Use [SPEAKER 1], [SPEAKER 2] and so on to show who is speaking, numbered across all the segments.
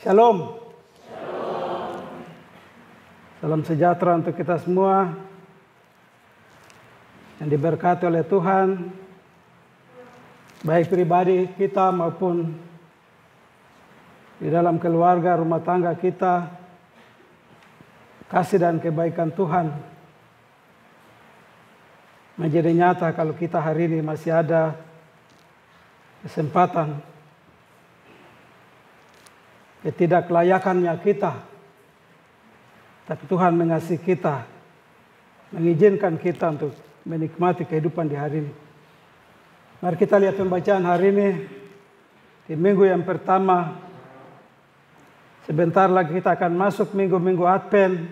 [SPEAKER 1] Shalom. Salam sejahtera untuk kita semua yang diberkati oleh Tuhan, baik pribadi kita maupun di dalam keluarga, rumah tangga kita. Kasih dan kebaikan Tuhan menjadi nyata kalau kita hari ini masih ada kesempatan. Ketidaklayakannya kita, tapi Tuhan mengasihi kita, mengizinkan kita untuk menikmati kehidupan di hari ini. Mari kita lihat pembacaan hari ini di minggu yang pertama. Sebentar lagi kita akan masuk minggu-minggu Advent.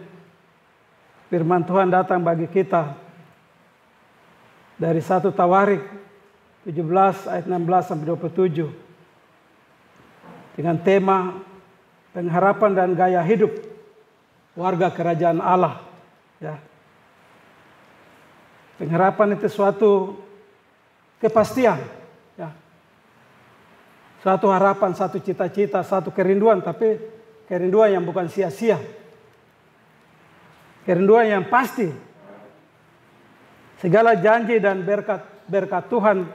[SPEAKER 1] Firman Tuhan datang bagi kita dari 1 Tawarik 17 ayat 16 sampai 27 dengan tema pengharapan dan gaya hidup warga kerajaan Allah. Ya. Pengharapan itu suatu kepastian, ya. Suatu harapan, satu cita-cita, satu kerinduan, tapi kerinduan yang bukan sia-sia. Kerinduan yang pasti. Segala janji dan berkat Tuhan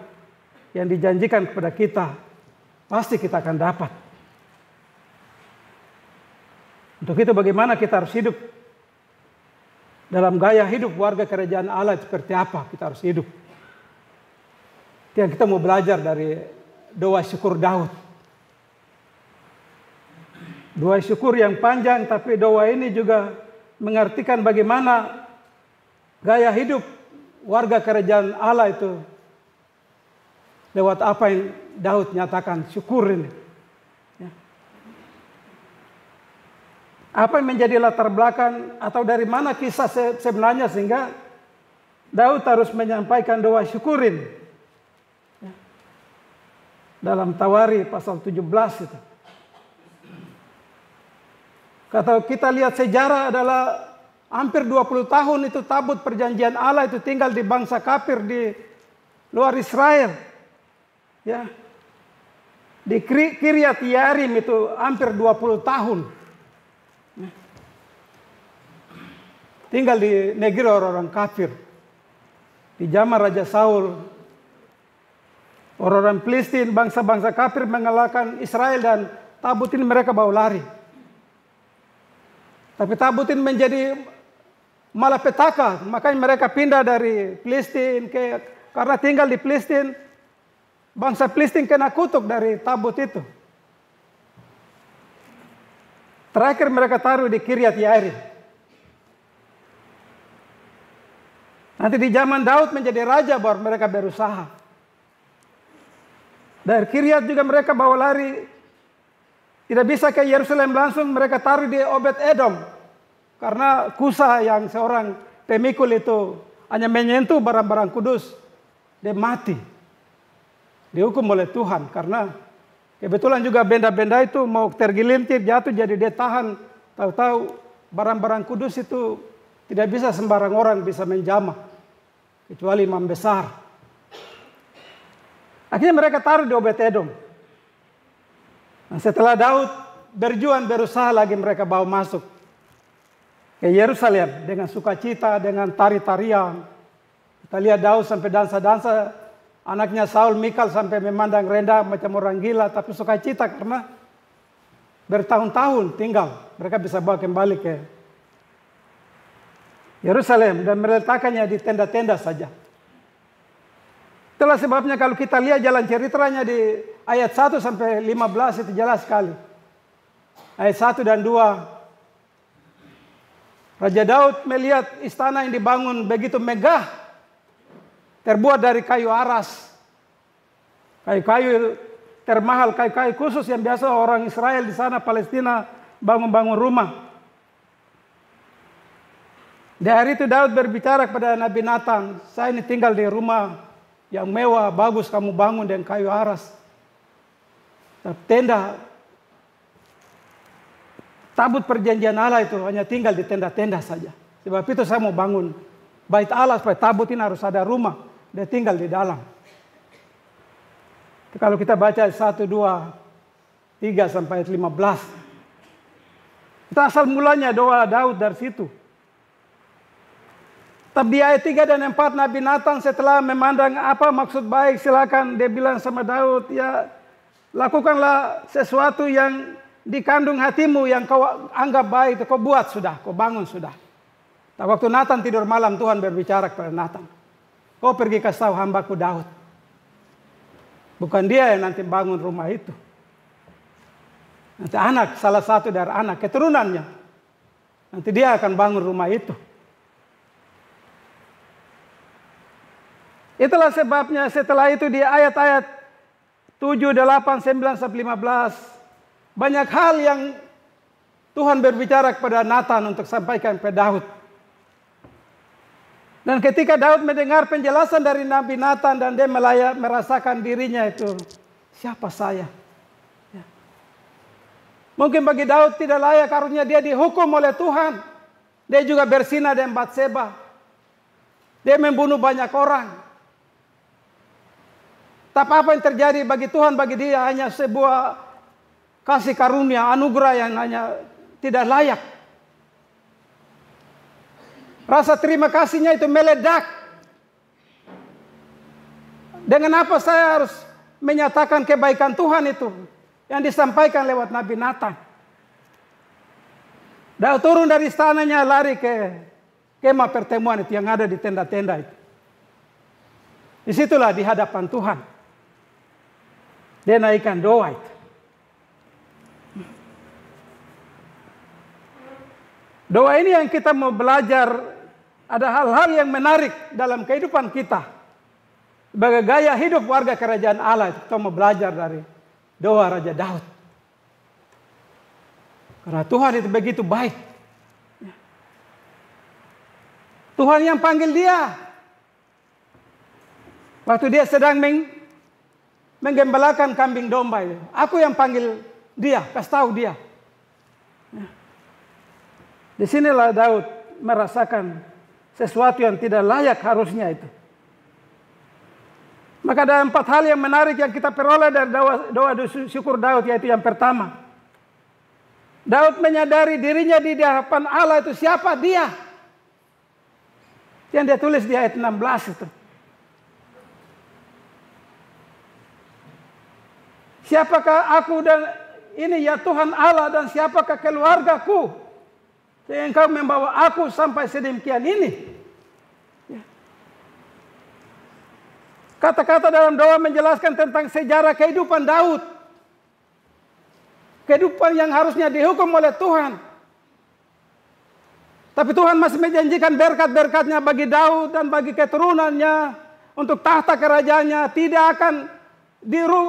[SPEAKER 1] yang dijanjikan kepada kita, pasti kita akan dapat. Untuk itu bagaimana kita harus hidup dalam gaya hidup warga kerajaan Allah, seperti apa kita harus hidup. Itu yang kita mau belajar dari doa syukur Daud. Doa syukur yang panjang, tapi doa ini juga mengartikan bagaimana gaya hidup warga kerajaan Allah itu lewat apa yang Daud nyatakan syukur ini. Ya. Apa yang menjadi latar belakang atau dari mana kisah sebenarnya sehingga Daud harus menyampaikan doa syukurin. Ya. Dalam Tawari pasal 17 itu. Kalau kita lihat sejarah adalah hampir 20 tahun itu tabut perjanjian Allah itu tinggal di bangsa kafir di luar Israel. Ya. Di Kiryat Yearim itu hampir 20 tahun. Ya. Tinggal di negeri orang-orang kafir. Di zaman Raja Saul, orang-orang Filistin, bangsa-bangsa kafir mengalahkan Israel dan tabut ini mereka bawa lari. Tapi tabut ini menjadi malapetaka, makanya mereka pindah dari Filistin karena tinggal di Filistin, bangsa Filistin kena kutuk dari tabut itu. Terakhir mereka taruh di Kiryat Yearim. Nanti di zaman Daud menjadi raja baru mereka berusaha. Dari Kiryat juga mereka bawa lari. Tidak bisa ke Yerusalem langsung, mereka taruh di Obed Edom. Karena Kusa yang seorang pemikul itu hanya menyentuh barang-barang kudus, dia mati. Dihukum oleh Tuhan karena kebetulan juga benda-benda itu mau tergelintir jatuh, jadi dia tahan. Tahu-tahu barang-barang kudus itu tidak bisa sembarang orang bisa menjamah, kecuali imam besar. Akhirnya mereka taruh di Obed Edom. Nah, setelah Daud berjuang berusaha lagi mereka bawa masuk ke Yerusalem dengan sukacita, dengan tari-tarian. Kita lihat Daud sampai dansa-dansa, anaknya Saul Mikal sampai memandang rendah macam orang gila, tapi sukacita karena bertahun-tahun tinggal. Mereka bisa bawa kembali ke Yerusalem dan meletakkannya di tenda-tenda saja. Itulah sebabnya kalau kita lihat jalan ceritanya di ayat 1 sampai 15 itu jelas sekali. Ayat 1 dan 2. Raja Daud melihat istana yang dibangun begitu megah. Terbuat dari kayu aras. Kayu-kayu termahal, kayu-kayu khusus yang biasa orang Israel di sana Palestina bangun-bangun rumah. Di hari itu Daud berbicara kepada Nabi Nathan, saya ini tinggal di rumah yang mewah, bagus kamu bangun dengan kayu aras. Tenda, tabut perjanjian Allah itu hanya tinggal di tenda-tenda saja. Sebab itu saya mau bangun bait Allah supaya tabut ini harus ada rumah. Dia tinggal di dalam. Kalau kita baca 1, 2, 3 sampai 15. Itu asal mulanya doa Daud dari situ. Tapi di ayat 3 dan 4 Nabi Nathan setelah memandang apa maksud baik, silakan dia bilang sama Daud, ya lakukanlah sesuatu yang dikandung hatimu yang kau anggap baik, kau buat sudah, kau bangun sudah. Nah, waktu Nathan tidur malam Tuhan berbicara kepada Nathan, kau pergi kasih tahu hambaku Daud. Bukan dia yang nanti bangun rumah itu. Nanti anak, salah satu dari anak, keturunannya. Nanti dia akan bangun rumah itu. Itulah sebabnya setelah itu di ayat-ayat 7, 8, 9, 15. Banyak hal yang Tuhan berbicara kepada Nathan untuk sampaikan kepada Daud. Dan ketika Daud mendengar penjelasan dari Nabi Nathan dan dia merasakan dirinya itu, siapa saya? Ya. Mungkin bagi Daud tidak layak, harusnya dia dihukum oleh Tuhan. Dia juga berzina dengan Batseba. Dia membunuh banyak orang. Tapi apa yang terjadi bagi Tuhan, bagi dia hanya sebuah kasih karunia, anugerah yang hanya tidak layak. Rasa terima kasihnya itu meledak. Dengan apa saya harus menyatakan kebaikan Tuhan itu yang disampaikan lewat Nabi Nathan. Daud turun dari istananya, lari ke kemah pertemuan itu yang ada di tenda-tenda itu. Disitulah di hadapan Tuhan dia naikkan doa itu. Doa ini yang kita mau belajar. Ada hal-hal yang menarik dalam kehidupan kita. Sebagai gaya hidup warga kerajaan Allah. Kita mau belajar dari doa Raja Daud. Karena Tuhan itu begitu baik. Tuhan yang panggil dia. Waktu dia sedang menggembalakan kambing domba itu. Aku yang panggil dia, kasih tahu dia. Disinilah Daud merasakan sesuatu yang tidak layak harusnya itu. Maka ada 4 hal yang menarik yang kita peroleh dari doa syukur Daud, yaitu yang pertama. Daud menyadari dirinya di hadapan Allah itu siapa dia. Yang dia tulis di ayat 16 itu. Siapakah aku dan ini ya Tuhan Allah, dan siapakah keluargaku yang Engkau membawa aku sampai sedemikian ini. Kata-kata dalam doa menjelaskan tentang sejarah kehidupan Daud. Kehidupan yang harusnya dihukum oleh Tuhan. Tapi Tuhan masih menjanjikan berkat-berkatnya bagi Daud dan bagi keturunannya. Untuk tahta kerajaannya tidak akan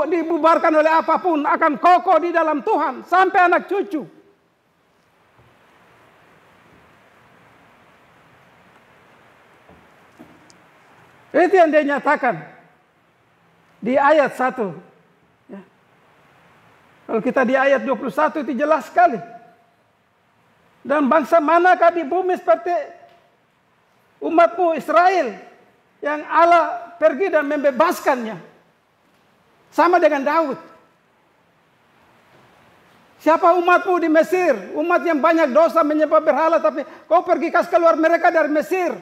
[SPEAKER 1] dibubarkan oleh apapun. Akan kokoh di dalam Tuhan sampai anak cucu. Itu yang dia nyatakan di ayat 1. Ya. Kalau kita di ayat 21 itu jelas sekali. Dan bangsa manakah di bumi seperti umatmu Israel yang Allah pergi dan membebaskannya. Sama dengan Daud. Siapa umatmu di Mesir? Umat yang banyak dosa menyembah berhala, tapi kau pergi kasih keluar mereka dari Mesir.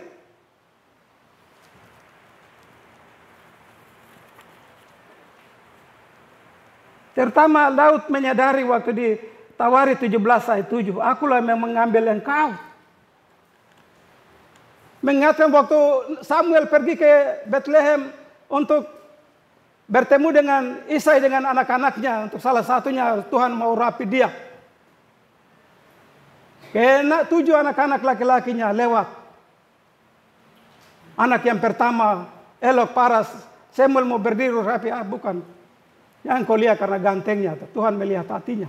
[SPEAKER 1] Terutama Daud menyadari waktu ditawari 17 ayat 7. Akulah yang mengambil engkau. Mengingatkan waktu Samuel pergi ke Bethlehem untuk bertemu dengan Isai dengan anak-anaknya. Untuk salah satunya Tuhan mau rapi dia. Karena 7 anak-anak laki-lakinya lewat. Anak yang pertama elok paras. Samuel mau berdiri rapi. Bukan. Yang kau lihat karena gantengnya. Tuhan melihat hatinya.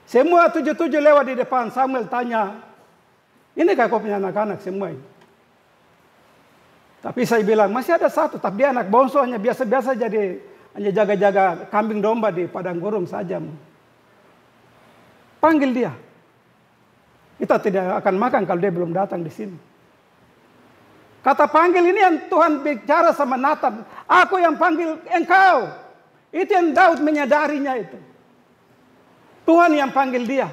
[SPEAKER 1] Semua 7 lewat di depan. Samuel tanya, ini kau punya anak-anak semua ini? Tapi saya bilang, masih ada satu. Tapi dia anak bongso, hanya biasa-biasa jadi hanya jaga-jaga kambing domba di padang gurun saja. Panggil dia. Kita tidak akan makan kalau dia belum datang di sini. Kata panggil ini yang Tuhan bicara sama Nathan. Aku yang panggil engkau. Itu yang Daud menyadarinya itu. Tuhan yang panggil dia.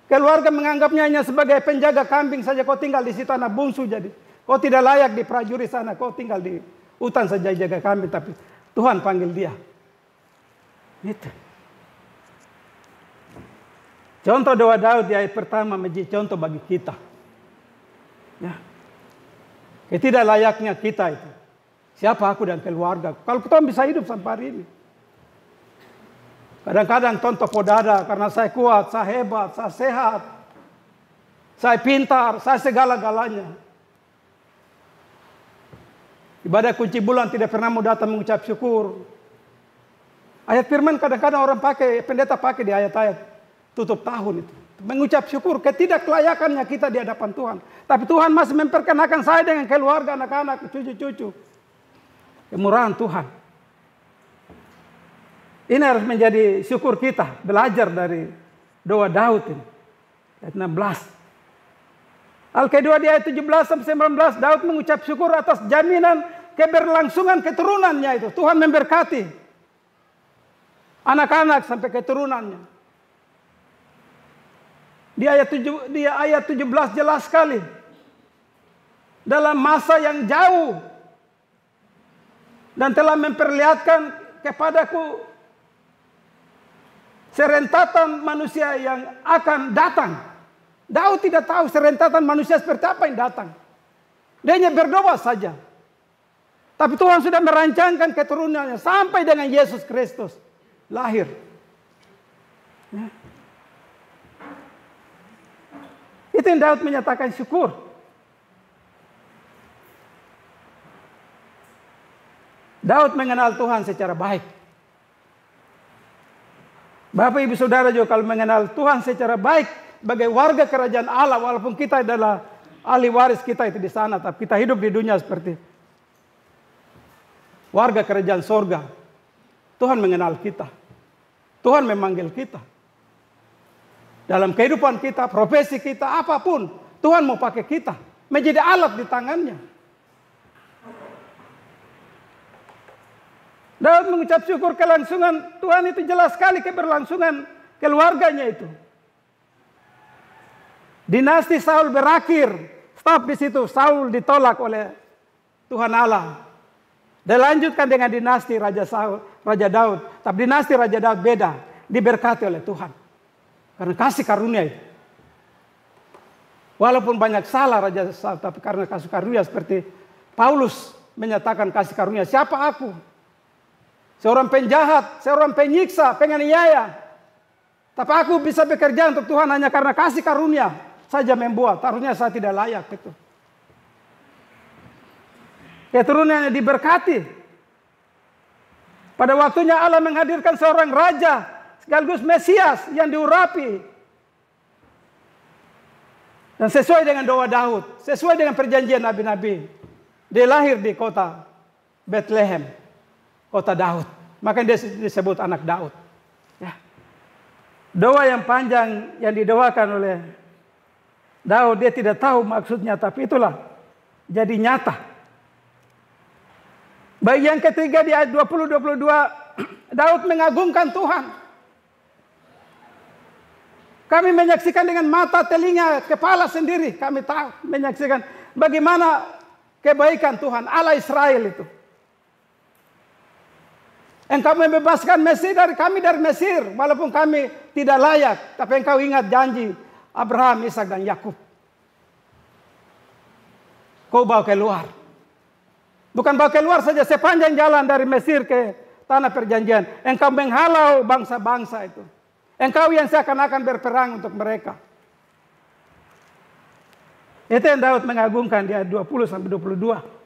[SPEAKER 1] Keluarga menganggapnya hanya sebagai penjaga kambing saja. Kau tinggal di situ, anak bungsu jadi. Kau tidak layak di prajurit sana. Kau tinggal di hutan saja jaga kambing. Tapi Tuhan panggil dia. Itu. Contoh doa Daud di ayat pertama menjadi contoh bagi kita. Ya. Tidak layaknya kita itu. Siapa aku dan keluarga. Kalau kita bisa hidup sampai hari ini. Kadang-kadang tonton podada karena saya kuat, saya hebat, saya sehat, saya pintar, saya segala-galanya. Ibadah kunci bulan tidak pernah mau datang mengucap syukur. Ayat firman kadang-kadang orang pakai, pendeta pakai di ayat-ayat tutup tahun itu. Mengucap syukur ketidaklayakannya kita di hadapan Tuhan. Tapi Tuhan masih memperkenakan saya dengan keluarga, anak-anak, cucu-cucu. Kemurahan Tuhan. Ini harus menjadi syukur kita. Belajar dari doa Daud ini. Ayat 16. Al-Kedua di ayat 17-19. Daud mengucap syukur atas jaminan keberlangsungan keturunannya itu. Tuhan memberkati. Anak-anak sampai keturunannya. Di ayat 17 jelas sekali. Dalam masa yang jauh. Dan telah memperlihatkan kepadaku serentatan manusia yang akan datang. Daud tidak tahu serentatan manusia seperti apa yang datang. Dia hanya berdoa saja. Tapi Tuhan sudah merancangkan keturunannya sampai dengan Yesus Kristus lahir. Ya. Itu yang Daud menyatakan syukur. Daud mengenal Tuhan secara baik. Bapak ibu saudara juga kalau mengenal Tuhan secara baik sebagai warga kerajaan Allah, walaupun kita adalah ahli waris kita itu di sana, tapi kita hidup di dunia seperti warga kerajaan sorga. Tuhan mengenal kita. Tuhan memanggil kita. Dalam kehidupan kita, profesi kita, apapun, Tuhan mau pakai kita menjadi alat di tangannya. Daud mengucap syukur kelangsungan Tuhan itu jelas sekali keberlangsungan keluarganya itu. Dinasti Saul berakhir. Stop di situ. Saul ditolak oleh Tuhan Allah. Dilanjutkan dengan dinasti Raja Daud. Tapi dinasti Raja Daud beda. Diberkati oleh Tuhan. Karena kasih karunia itu. Walaupun banyak salah Raja Saul. Tapi karena kasih karunia seperti Paulus menyatakan kasih karunia. Siapa aku? Seorang penjahat, seorang penyiksa, penganiaya. Tapi aku bisa bekerja untuk Tuhan hanya karena kasih karunia saja membuat. Harusnya saya tidak layak itu. Keturunannya diberkati. Pada waktunya Allah menghadirkan seorang raja sekaligus Mesias yang diurapi. Dan sesuai dengan doa Daud, sesuai dengan perjanjian nabi-nabi. Dia lahir di kota Bethlehem. Kota Daud. Makanya dia disebut anak Daud. Ya. Doa yang panjang yang didoakan oleh Daud. Dia tidak tahu maksudnya. Tapi itulah. Jadi nyata. Baik yang ketiga di ayat 20-22. Daud mengagungkan Tuhan. Kami menyaksikan dengan mata, telinga, kepala sendiri. Kami tahu. Menyaksikan bagaimana kebaikan Tuhan. Allah Israel itu. Engkau membebaskan kami dari Mesir. Walaupun kami tidak layak. Tapi engkau ingat janji Abraham, Ishak dan Yakub. Kau bawa keluar. Bukan bawa keluar saja. Sepanjang jalan dari Mesir ke tanah perjanjian. Engkau menghalau bangsa-bangsa itu. Engkau yang seakan-akan berperang untuk mereka. Itu yang Daud mengagungkan di ayat 20-22.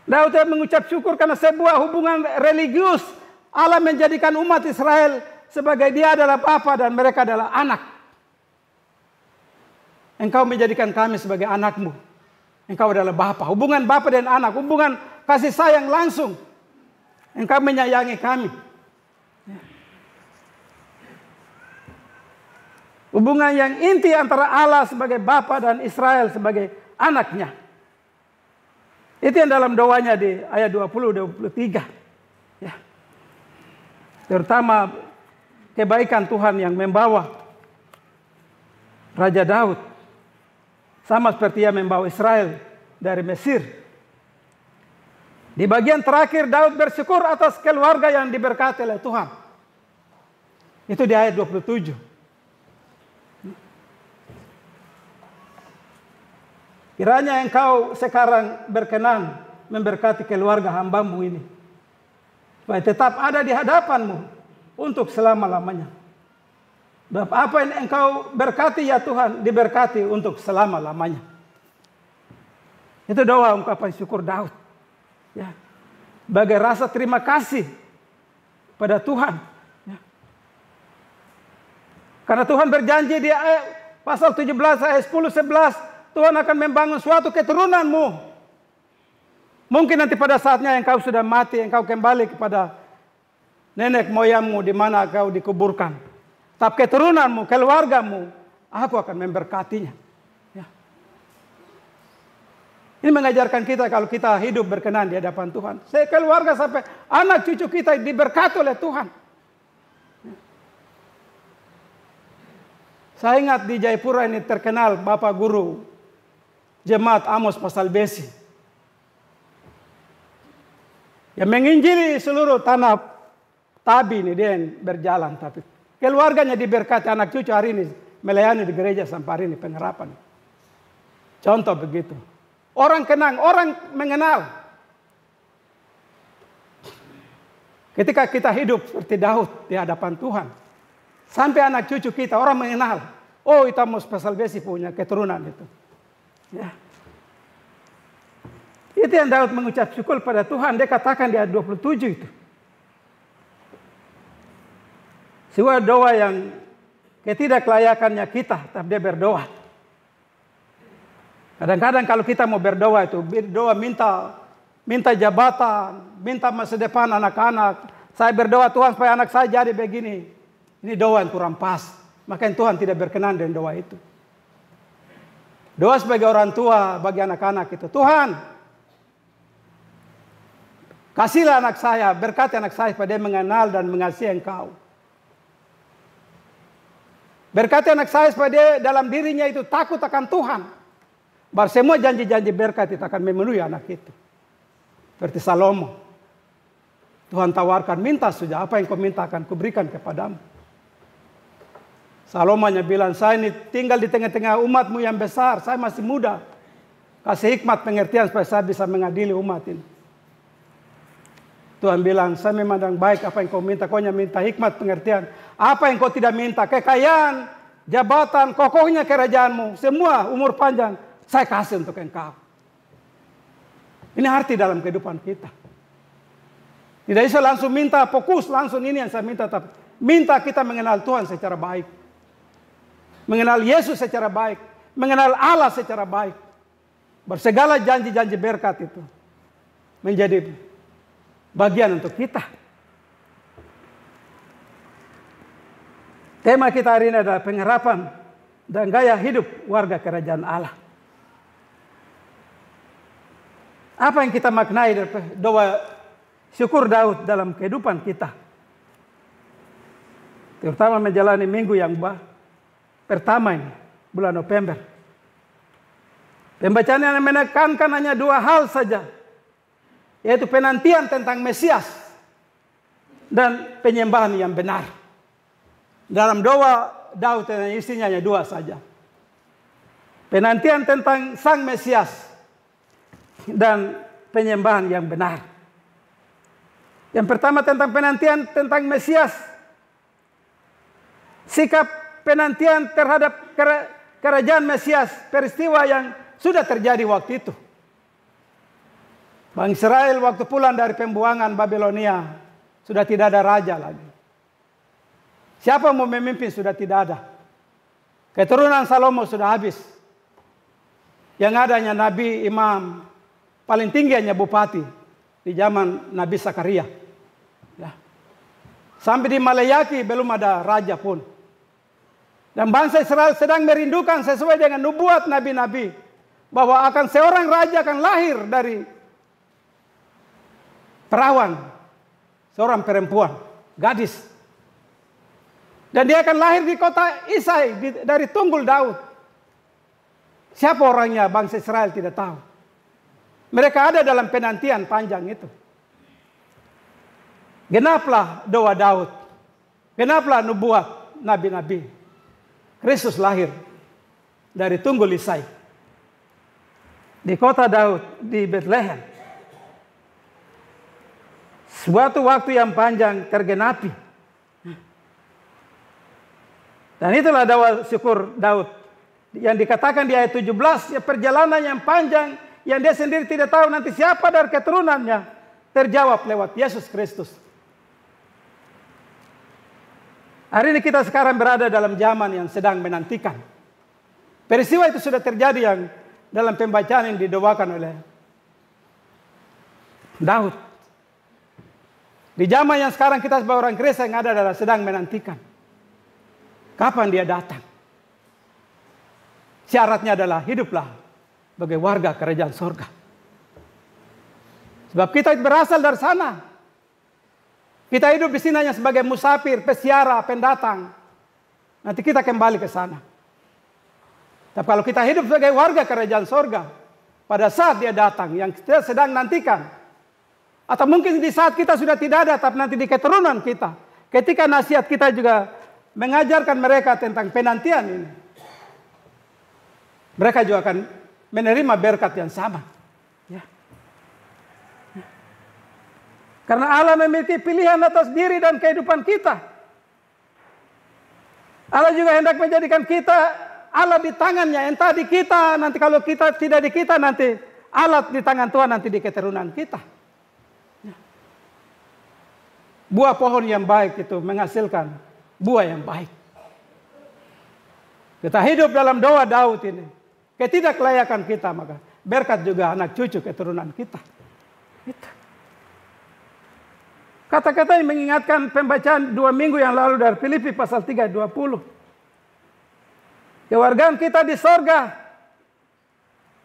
[SPEAKER 1] Daud mengucap syukur karena sebuah hubungan religius. Allah menjadikan umat Israel sebagai dia adalah bapa dan mereka adalah anak. Engkau menjadikan kami sebagai anakmu. Engkau adalah bapa. Hubungan bapa dan anak. Hubungan kasih sayang langsung. Engkau menyayangi kami. Hubungan yang inti antara Allah sebagai bapa dan Israel sebagai anaknya. Itu yang dalam doanya di ayat 20-23. Ya. Terutama kebaikan Tuhan yang membawa Raja Daud. Sama seperti ia membawa Israel dari Mesir. Di bagian terakhir Daud bersyukur atas keluarga yang diberkati oleh Tuhan. Itu di ayat 27. Kiranya engkau sekarang berkenan memberkati keluarga hamba-Mu ini, supaya tetap ada di hadapan-Mu untuk selama-lamanya. Sebab apa yang engkau berkati ya Tuhan, diberkati untuk selama-lamanya. Itu doa ungkapan syukur Daud. Ya. Sebagai rasa terima kasih pada Tuhan. Ya. Karena Tuhan berjanji di pasal 17 ayat 10-11, Tuhan akan membangun suatu keturunan-Mu. Mungkin nanti pada saatnya engkau sudah mati, engkau kembali kepada nenek moyangmu di mana kau dikuburkan. Tapi keturunanmu, keluargamu, aku akan memberkatinya. Ya. Ini mengajarkan kita kalau kita hidup berkenan di hadapan Tuhan. Keluarga sampai anak cucu kita diberkati oleh Tuhan. Ya. Saya ingat di Jayapura ini terkenal Bapak Guru Jemaat Amos Pasal Besi. Yang menginjili seluruh tanah Tabi ini dia yang berjalan. Tapi keluarganya diberkati, anak cucu hari ini melayani di gereja sampai hari ini pengharapan. Contoh begitu. Orang kenang, orang mengenal. Ketika kita hidup seperti Daud di hadapan Tuhan. Sampai anak cucu kita, orang mengenal. Oh, itu Amos Pasal Besi punya keturunan itu. Ya. Itu yang Daud mengucap syukur pada Tuhan. Dia katakan di ayat 27 itu. Sebuah doa yang ketidaklayakannya kita, tapi dia berdoa. Kadang-kadang kalau kita mau berdoa itu, berdoa minta jabatan, minta masa depan anak-anak. Saya berdoa Tuhan supaya anak saya jadi begini. Ini doa yang kurang pas. Makanya Tuhan tidak berkenan dengan doa itu. Doa sebagai orang tua bagi anak-anak itu. Tuhan, kasihlah anak saya, berkati anak saya supaya dia mengenal dan mengasihi Engkau. Berkati anak saya supaya dia dalam dirinya itu takut akan Tuhan. Baru semua janji-janji berkat itu akan memenuhi anak itu. Seperti Salomo. Tuhan tawarkan, minta saja apa yang kau minta akan kuberikan kepadamu. Salomo hanya bilang, saya ini tinggal di tengah-tengah umatmu yang besar. Saya masih muda. Kasih hikmat pengertian supaya saya bisa mengadili umat ini. Tuhan bilang, saya memandang baik apa yang kau minta. Kau hanya minta hikmat pengertian. Apa yang kau tidak minta? Kekayaan, jabatan, kokohnya kerajaanmu. Semua umur panjang. Saya kasih untuk engkau. Ini arti dalam kehidupan kita. Tidak bisa langsung minta fokus. Langsung ini yang saya minta. Tapi minta kita mengenal Tuhan secara baik. Mengenal Yesus secara baik. Mengenal Allah secara baik. Bersegala janji-janji berkat itu menjadi bagian untuk kita. Tema kita hari ini adalah pengharapan dan gaya hidup warga kerajaan Allah. Apa yang kita maknai dari doa syukur Daud dalam kehidupan kita? Terutama menjalani minggu yang pertama ini, bulan November. Pembacaan yang menekankan hanya dua hal saja. Yaitu penantian tentang Mesias dan penyembahan yang benar. Dalam doa Daud dan istrinya hanya dua saja. Penantian tentang Sang Mesias dan penyembahan yang benar. Yang pertama tentang penantian tentang Mesias. Sikap penantian terhadap kerajaan Mesias, peristiwa yang sudah terjadi waktu itu. Bangsa Israel waktu pulang dari pembuangan Babilonia sudah tidak ada raja lagi. Siapa mau memimpin sudah tidak ada. Keturunan Salomo sudah habis. Yang ada hanya nabi, imam, paling tinggi hanya bupati di zaman Nabi Zakaria. Ya. Sampai di Malayaki belum ada raja pun. Dan bangsa Israel sedang merindukan sesuai dengan nubuat nabi-nabi bahwa akan seorang raja akan lahir dari perawan, seorang perempuan, gadis. Dan dia akan lahir di kota Isai dari tunggul Daud. Siapa orangnya bangsa Israel tidak tahu. Mereka ada dalam penantian panjang itu. Genaplah doa Daud. Genaplah nubuat nabi-nabi. Kristus lahir dari tunggul Isai. Di kota Daud, di Bethlehem. Suatu waktu yang panjang tergenapi. Dan itulah doa syukur Daud. Yang dikatakan di ayat 17, ya perjalanan yang panjang, yang dia sendiri tidak tahu nanti siapa dari keturunannya, terjawab lewat Yesus Kristus. Hari ini kita sekarang berada dalam zaman yang sedang menantikan. Peristiwa itu sudah terjadi yang dalam pembacaan yang didoakan oleh Daud. Di zaman yang sekarang kita sebagai orang Kristen yang ada adalah sedang menantikan. Kapan dia datang? Syaratnya adalah hiduplah sebagai warga kerajaan surga. Sebab kita berasal dari sana. Kita hidup di sini hanya sebagai musafir, peziarah, pendatang. Nanti kita kembali ke sana. Tapi kalau kita hidup sebagai warga kerajaan surga, pada saat dia datang yang kita sedang nantikan, atau mungkin di saat kita sudah tidak ada, tapi nanti di keturunan kita, ketika nasihat kita juga mengajarkan mereka tentang penantian ini, mereka juga akan menerima berkat yang sama. Ya. Karena Allah memiliki pilihan atas diri dan kehidupan kita. Allah juga hendak menjadikan kita Allah di tangannya, entah di kita, nanti kalau kita tidak di kita, nanti Allah di tangan Tuhan, nanti di keturunan kita. Ya. Buah pohon yang baik itu menghasilkan buah yang baik. Kita hidup dalam doa Daud ini. Ketidaklayakan kita, maka berkat juga anak cucu keturunan kita. Itu. Kata-kata yang mengingatkan pembacaan 2 minggu yang lalu dari Filipi pasal 3 ayat 20. Kewargaan kita di sorga.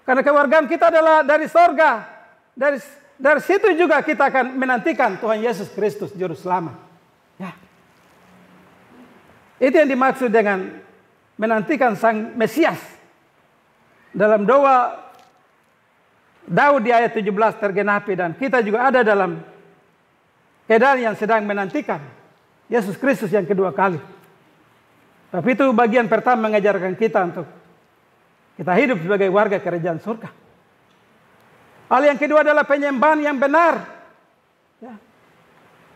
[SPEAKER 1] Karena kewargaan kita adalah dari sorga. Dari situ juga kita akan menantikan Tuhan Yesus Kristus Juru Selamat. Ya. Itu yang dimaksud dengan menantikan Sang Mesias. Dalam doa Daud di ayat 17 tergenapi, dan kita juga ada dalam keadaan yang sedang menantikan Yesus Kristus yang kedua kali. Tapi itu bagian pertama mengajarkan kita untuk kita hidup sebagai warga kerajaan surga. Hal yang kedua adalah penyembahan yang benar. Ya.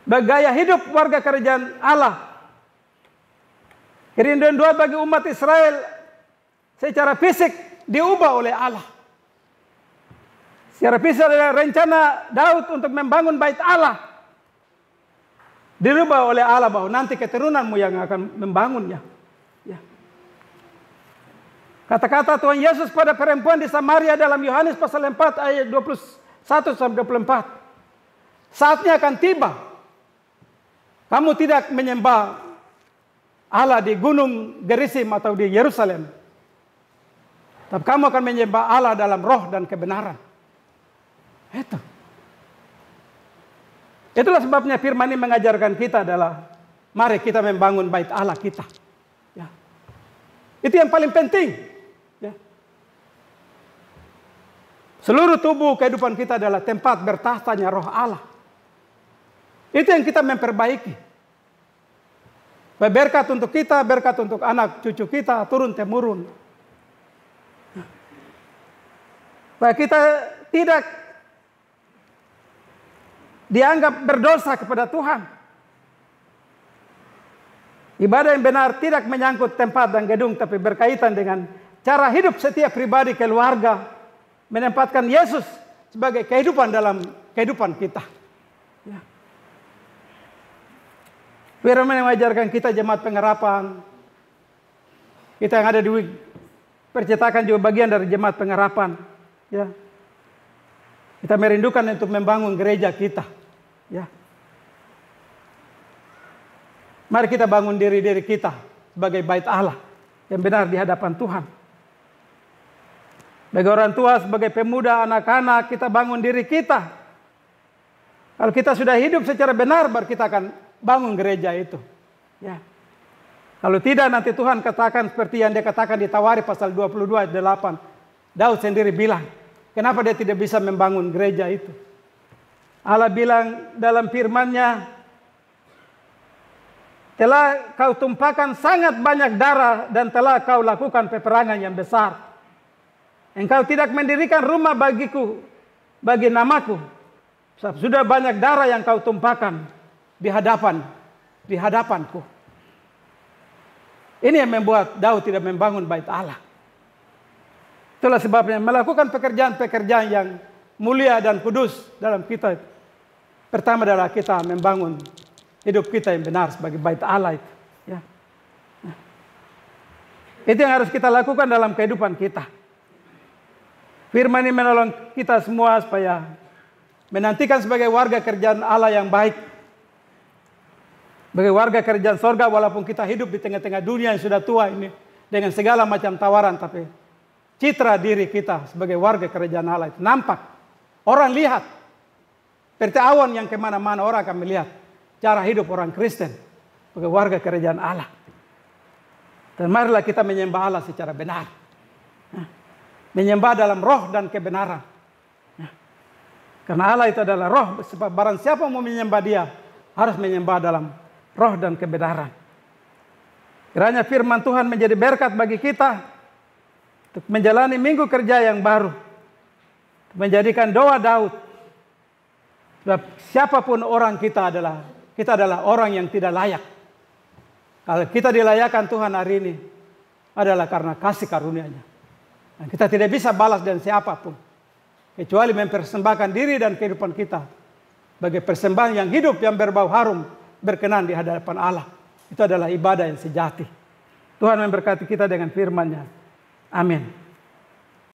[SPEAKER 1] Gaya hidup warga kerajaan Allah. Kerinduan doa bagi umat Israel secara fisik diubah oleh Allah. Secara fisik adalah rencana Daud untuk membangun bait Allah. Dirubah oleh Allah bahwa nanti keturunanmu yang akan membangunnya. Ya. Kata-kata Tuhan Yesus pada perempuan di Samaria dalam Yohanes pasal 4 ayat 21-24. Saatnya akan tiba. Kamu tidak menyembah Allah di gunung Gerizim atau di Yerusalem. Tapi kamu akan menyembah Allah dalam roh dan kebenaran. Itu. Itulah sebabnya firman ini mengajarkan kita adalah mari kita membangun bait Allah kita. Ya. Itu yang paling penting. Ya. Seluruh tubuh kehidupan kita adalah tempat bertahtanya roh Allah. Itu yang kita memperbaiki. Berkat untuk kita, berkat untuk anak cucu kita, turun-temurun. Supaya kita tidak dianggap berdosa kepada Tuhan. Ibadah yang benar tidak menyangkut tempat dan gedung, tapi berkaitan dengan cara hidup setiap pribadi, keluarga, menempatkan Yesus sebagai kehidupan dalam kehidupan kita. Ya. Firman yang mengajarkan kita jemaat pengharapan. Kita yang ada di percetakan juga bagian dari jemaat pengharapan. Ya. Kita merindukan untuk membangun gereja kita. Ya. Mari kita bangun diri kita sebagai bait Allah yang benar di hadapan Tuhan. Bagi orang tua, sebagai pemuda, anak-anak, kita bangun diri kita. Kalau kita sudah hidup secara benar, baru kita akan bangun gereja itu. Ya. Kalau tidak nanti Tuhan katakan seperti yang dia katakan di Tawarikh pasal 22 ayat 8. Daud sendiri bilang, kenapa dia tidak bisa membangun gereja itu? Allah bilang dalam firman-Nya, telah kau tumpahkan sangat banyak darah dan telah kau lakukan peperangan yang besar. Engkau tidak mendirikan rumah bagiku, bagi namaku. Sudah banyak darah yang kau tumpahkan di hadapanku. Ini yang membuat Daud tidak membangun bait Allah. Itulah sebabnya melakukan pekerjaan-pekerjaan yang mulia dan kudus dalam kita. Pertama adalah kita membangun hidup kita yang benar sebagai bait Allah itu. Ya. Itu yang harus kita lakukan dalam kehidupan kita. Firman ini menolong kita semua supaya menantikan sebagai warga kerjaan Allah yang baik. Sebagai warga kerajaan sorga, walaupun kita hidup di tengah-tengah dunia yang sudah tua ini dengan segala macam tawaran, tapi citra diri kita sebagai warga kerajaan Allah itu nampak. Orang lihat. Seperti awan yang kemana-mana orang akan melihat cara hidup orang Kristen sebagai warga kerajaan Allah. Dan marilah kita menyembah Allah secara benar. Menyembah dalam roh dan kebenaran. Karena Allah itu adalah roh. Sebab barang siapa mau menyembah Dia harus menyembah dalam roh dan kebenaran. Kiranya firman Tuhan menjadi berkat bagi kita untuk menjalani minggu kerja yang baru. Menjadikan doa Daud. Sebab siapapun orang kita adalah orang yang tidak layak. Kalau kita dilayakkan Tuhan hari ini adalah karena kasih karunia-Nya. Dan kita tidak bisa balas dan siapapun. Kecuali mempersembahkan diri dan kehidupan kita sebagai persembahan yang hidup, yang berbau harum, berkenan di hadapan Allah. Itu adalah ibadah yang sejati. Tuhan memberkati kita dengan firman-Nya. Amin.